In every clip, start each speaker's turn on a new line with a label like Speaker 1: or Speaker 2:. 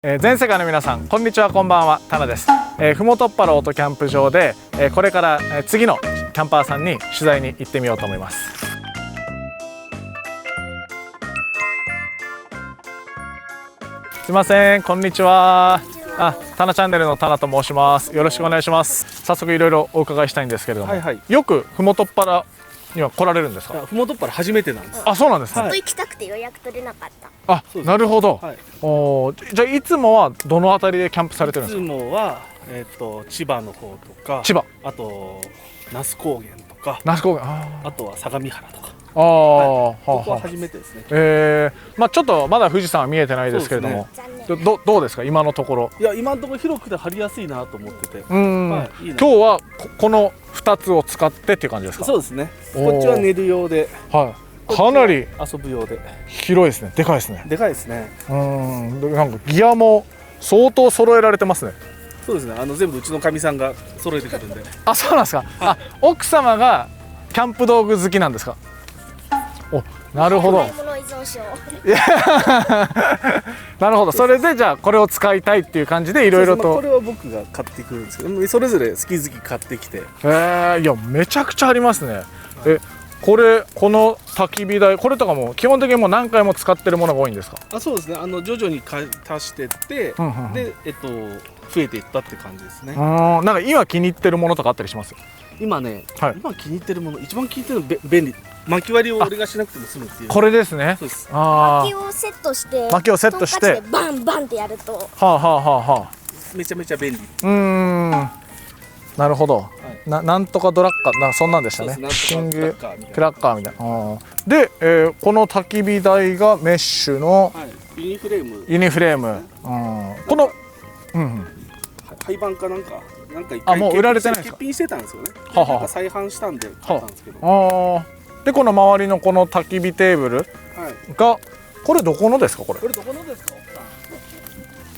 Speaker 1: 全世界の皆さん、こんにちは、こんばんは、タナです。ふもとっぱらオートキャンプ場で、これから次のキャンパーさんに取材に行ってみようと思います。すいません、こんにちは。タナチャンネルのタナと申します。よろしくお願いします。早速いろいろお伺いしたいんですけれども、よくふもとっぱらには来られるんですか？
Speaker 2: ふもとっぱら初めてなんです。
Speaker 1: あ、そうなんですね。
Speaker 3: ずっと行きたくて予約取れなかった。
Speaker 1: あ、なるほど。じゃあいつもはどのあたりでキャンプされてるんですか？
Speaker 2: いつもは千葉の方とか、
Speaker 1: 千葉、
Speaker 2: あと那須高原とか、
Speaker 1: 那須高原、
Speaker 2: あとは相模原とか。
Speaker 1: こ
Speaker 2: ここは初めてですね。
Speaker 1: まあちょっとまだ富士山は見えてないですけれども、どうですか今のところ？
Speaker 2: いや、今のところ広くて張りやすいなと思ってて。
Speaker 1: 今日はこの2つを使ってっていう感じですか？
Speaker 2: そうですね。こっちは寝る用で、
Speaker 1: かなり
Speaker 2: 遊ぶ用で
Speaker 1: 広いですね。でかいですね。
Speaker 2: でかいですね。
Speaker 1: なんかギアも相当揃えられてますね。
Speaker 2: そうですね。全部うちのかみさんが揃えてくるんで。
Speaker 1: あ、そうなんですか。奥様がキャンプ道具好きなんですか？お、なるほど。なるほど。それでじゃあこれを使いたいっていう感じでいろいろと。
Speaker 2: これは僕が買ってくるんですけど、それぞれ好き好き買ってきて。
Speaker 1: いやめちゃくちゃありますね。この焚き火台、これとかも基本的にもう何回も使ってるものが多いんですか？
Speaker 2: そうですね。徐々に足してって、で増えていったって感じですね。
Speaker 1: なんか今気に入ってるものとかあったりします？
Speaker 2: 今ね、今気に入ってるもの、一番気に入ってるの便利。薪割りを俺がしなくても済むっていう。
Speaker 1: これですね。
Speaker 3: 薪をセットしてバンバンってやると
Speaker 2: めちゃめちゃ便利。
Speaker 1: なるほど。なんとかドラッカー、そんなんでしたね。キングクラッカーみたいな。で、この焚き火台がメッシュの
Speaker 2: ユニフレーム。
Speaker 1: ユニフレーム。この
Speaker 2: 廃盤かなんか一回
Speaker 1: もう売られてないですか？
Speaker 2: 欠品してたんですよね。再販したんで買ったんですけど。
Speaker 1: でこの周りのこの焚き火テーブルがこれどこのですか？これ
Speaker 2: どこのですか？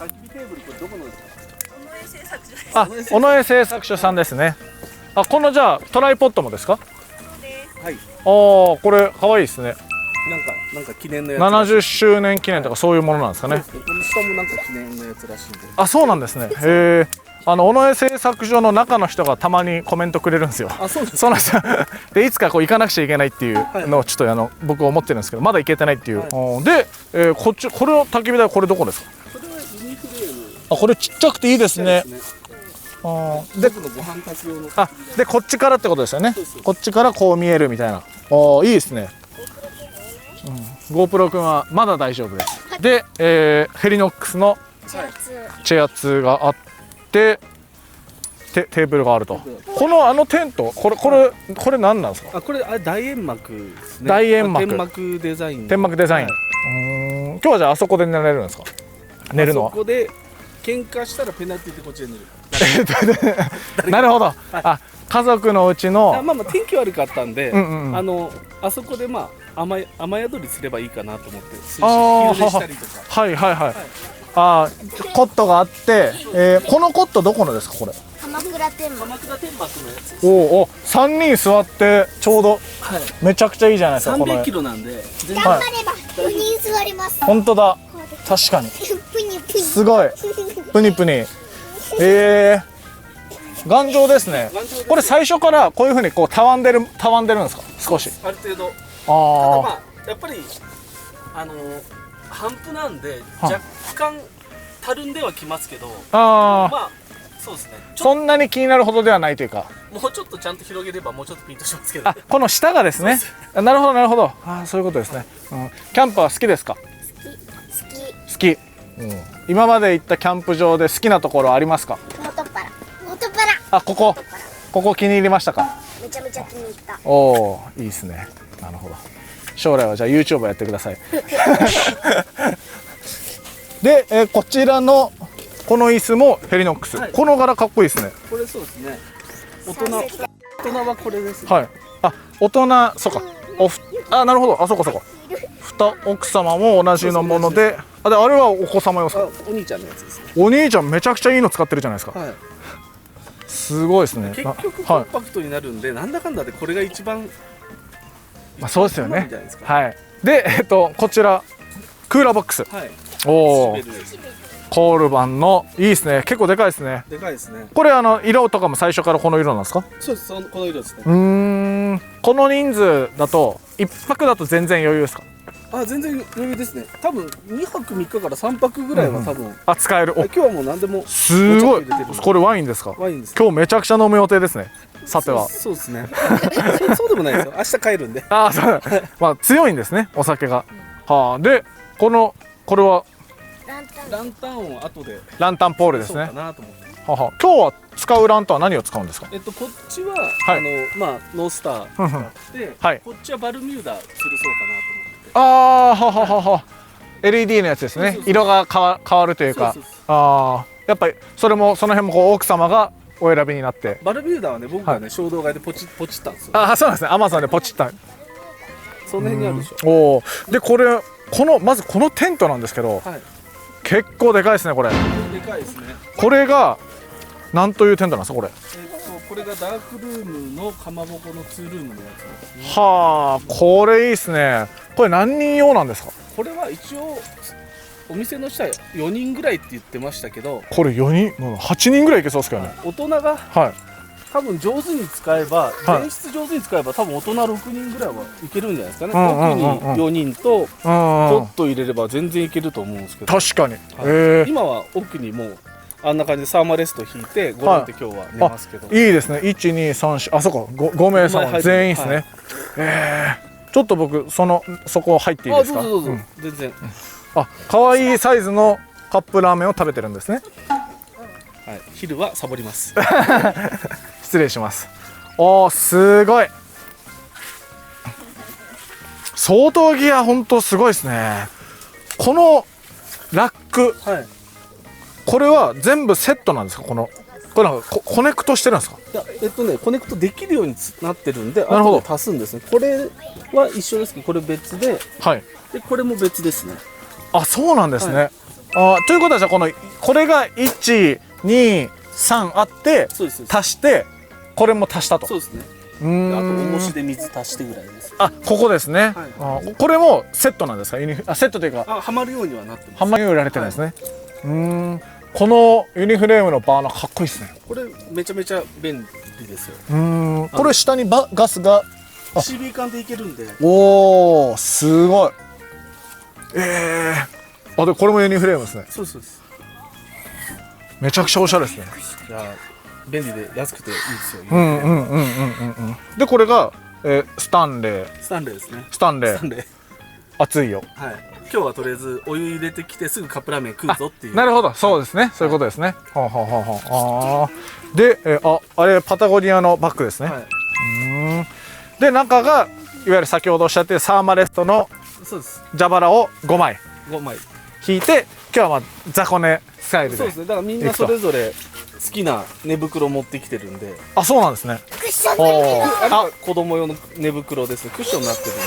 Speaker 2: 焚き火テーブルこれどこのですか？
Speaker 1: 尾上製作所さんですね。このじゃあトライポットもですか？
Speaker 2: はい。
Speaker 1: これ可愛いですね。
Speaker 2: なんか記念のやつ。
Speaker 1: 70周年記念とかそういうものなんですかね。
Speaker 2: この下もなんか記念のやつらしいんで。
Speaker 1: そうなんですね。尾上製作所の中の人がたまにコメントくれるんですよ。そうなんですよ。でいつかこう行かなくちゃいけないっていうのをちょっと僕思ってるんですけど、まだ行けてないっていう。で、これを焚き火台これどこですか？
Speaker 2: これはユニフレーム。
Speaker 1: これちっちゃくていいですね。でこっちからってことですよね。こっちからこう見えるみたいな。いいですね。GoPro 君はまだ大丈夫です。で、ヘリノックスのチェア2があってテーブルがあると。このテントこれ何なんですか？
Speaker 2: これ大煙幕ですね。
Speaker 1: 大煙幕。
Speaker 2: 天幕デザイン。
Speaker 1: 天幕デザイン。今日はじゃあそこで寝られるんですか？寝るのは。
Speaker 2: そこで喧嘩したらペナルティーでこっちで寝る。
Speaker 1: なるほど。家族のうちの
Speaker 2: 天気悪かったんで、あそこで雨宿りすればいいかなと思って日よけしたりとか。
Speaker 1: コットがあって、このコットどこのですか？これ
Speaker 3: 鎌倉天幕
Speaker 2: のやつです。
Speaker 1: 3人座ってちょうどめちゃくちゃいいじゃないですか。
Speaker 2: 300キロなんで
Speaker 3: 頑張れば4人座ります。
Speaker 1: 本当だ、確かにすごいプニプニ。頑丈ですね。これ最初からこういう風にこうたわんでるんですか？少し
Speaker 2: ある程度。ただやっぱり半布なんで若干たるんではきますけど、そうですね。
Speaker 1: そんなに気になるほどではないというか、も
Speaker 2: うちょっとちゃんと広げればもうちょっとピンとしますけど。
Speaker 1: この下がですね。なるほどなるほど。そういうことですね。キャンプは好きですか？好き。今まで行ったキャンプ場で好きなところありますか？
Speaker 3: 元っ腹。
Speaker 1: ここ気に入りましたか？
Speaker 3: めちゃめちゃ気に入った。
Speaker 1: いいですね。なるほど。将来はじゃあ YouTuber やってください。で、こちらのこの椅子もヘリノックス。この柄かっこいいですね。
Speaker 2: これそうですね。大人はこれですね。
Speaker 1: 大人、そうか。なるほど。そうか。奥様も同じのもので、あれはお子様用ですか？
Speaker 2: お兄ちゃんのやつですね。
Speaker 1: お兄ちゃんめちゃくちゃいいの使ってるじゃないですか。すごいですね。
Speaker 2: 結局コンパクトになるんで、なんだかんだでこれが一番。
Speaker 1: そうですよね。で、こちらクーラーボックス。コールマンのいいですね。結構でかいですね。
Speaker 2: でかいですね。
Speaker 1: これ色とかも最初からこの色なんですか？
Speaker 2: そうです。この色ですね。
Speaker 1: この人数だと1泊だと全然余裕ですか？
Speaker 2: 全然余裕ですね。多分2泊3日から3泊ぐらいは多分、
Speaker 1: 使える。
Speaker 2: 今日はもう何でも。
Speaker 1: すごい。これワインですか？
Speaker 2: ワインです。
Speaker 1: 今日めちゃくちゃ飲む予定ですね。さては。
Speaker 2: そうですね。そうでもないですよ。明日帰るんで。
Speaker 1: そうまあ強いんですね、お酒が。でこれは
Speaker 3: ラン
Speaker 2: タンを後で
Speaker 1: ランタンポールですね。
Speaker 2: 今日
Speaker 1: は使うランタンは何を使うんですか？
Speaker 2: こっちはノースター使って、こっちはバルミューダ吊るそうかなと思って。
Speaker 1: LED のやつですね。色が変わるというか。やっぱりその辺も奥様がお選びになって。
Speaker 2: バルミューダはね、僕がね衝動買いでポチったんですよ。
Speaker 1: そうなんですね。アマゾンでポチった。
Speaker 2: その辺にあるでしょ。
Speaker 1: でまずこのテントなんですけど、結構でかいですね。これ
Speaker 2: でかいですね。
Speaker 1: これがなんというテントなんですか？これ
Speaker 2: これがダークルームのかまぼこの2ルームのやつですね。
Speaker 1: これいいですね。これ何人用なんですか？
Speaker 2: これは一応お店の人は4人ぐらいって言ってましたけど、
Speaker 1: これ4人、8人ぐらいいけそうですけどね。
Speaker 2: 大人が多分上手に使えば、前室上手に使えば多分大人6人ぐらいはいけるんじゃないですかね。奥に4人とポット入れれば全然いけると思うんですけど。
Speaker 1: 確かに。
Speaker 2: 今は奥にもうあんな感じでサーマレスト引いてゴロンって今日は寝ますけど。
Speaker 1: いいですね。1、2、3、4、そうか、5名様全員ですね。ちょっと僕そこ入っていいですか？
Speaker 2: どうぞ全然。
Speaker 1: 可愛いサイズのカップラーメンを食べてるんですね。
Speaker 2: 昼はサボります。
Speaker 1: 失礼します。すごい。相当ギア本当すごいですね。このラック、これは全部セットなんですか？これなんかコネクトしてるんですか？
Speaker 2: いやコネクトできるようになってるんで、後で足すんですね。これは一緒ですけど、これ別で、でこれも別ですね。
Speaker 1: そうなんですね。ということはじゃあこれが1、2、3あって足してこれも足したと。
Speaker 2: そうですね。あと重しで水足してぐらいです。
Speaker 1: ここですね。これもセットなんですか？セットというか
Speaker 2: はまるようにはなってます。
Speaker 1: はまるように売られてるんですね。このユニフレームのバーナーかっこいいですね。
Speaker 2: これめちゃめちゃ便利ですよ。
Speaker 1: これ下にガスが
Speaker 2: CB 缶でいけるんで。
Speaker 1: すごい。でこれもユニフレームですね。
Speaker 2: そうです。
Speaker 1: めちゃくちゃおしゃれですね。
Speaker 2: いや便利で安くていいですよ。
Speaker 1: でこれがスタンレー
Speaker 2: ですね。
Speaker 1: スタンレー熱いよ。
Speaker 2: 今日はとりあえずお湯入れてきてすぐカップラーメン食うぞっていう。
Speaker 1: なるほど、そうですね。そういうことですね。であれパタゴニアのバッグですね。で中がいわゆる先ほどおっしゃってサーマレストの蛇腹を5枚引いて、今日は雑魚寝スタイルで。
Speaker 2: そうですね。だからみんなそれぞれ好きな寝袋持ってきてるんで。
Speaker 1: そうなんですね。
Speaker 2: 子供用の寝袋です。クッションになってるんで。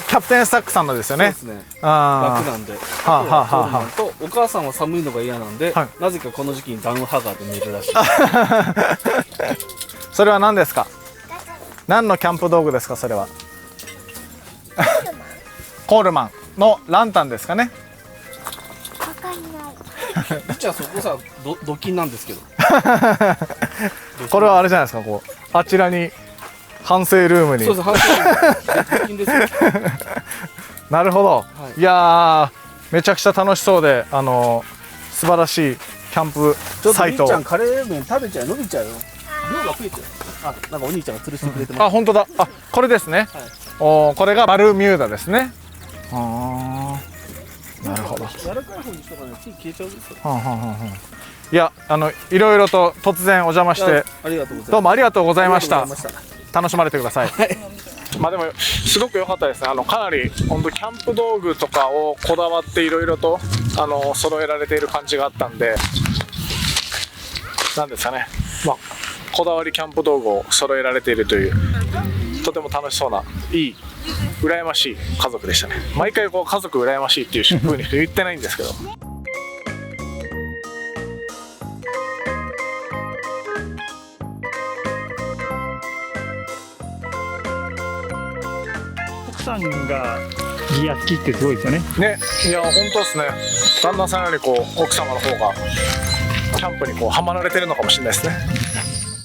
Speaker 1: キャプテンスタックさんのですよね。
Speaker 2: そうですね。楽なんで。お母さんは寒いのが嫌なんで、なぜかこの時期にダウンハガーで寝るらしい。
Speaker 1: それは何ですか？何のキャンプ道具ですか？それはコールマンのランタンですかね。
Speaker 2: じゃあそこさドキンなんですけど。
Speaker 1: これはあれじゃないですか。あちらに反省ルームに。
Speaker 2: そうです。反省ルーム。ドキンですよ。
Speaker 1: なるほど。いやめちゃくちゃ楽しそうで素晴らしいキャンプサイト。
Speaker 2: ちょっとみーちゃんカレー麺食べちゃう、伸びちゃうよ。量が増えてる。なんかお兄ちゃんが吊るしてくれてます。
Speaker 1: 本当だ。これですね。これがバルミューダですね。なるほど。
Speaker 2: 柔らかい方にしとかないと消えちゃうですよ。
Speaker 1: いやいろいろと突然お邪魔してどうもありがとうございました。楽しまれてください。でもすごく良かったですね。かなり本当キャンプ道具とかをこだわっていろいろと揃えられている感じがあったんで、なんですかね。こだわりキャンプ道具を揃えられているというとても楽しそうないい羨ましい家族でしたね。毎回家族羨ましいっていう風に言ってないんですけど。奥さんが
Speaker 4: ギア好きってすごいですよね。
Speaker 1: ね、いや本当ですね。旦那さんよりこう奥様の方がキャンプにこうハマられてるのかもしれないですね。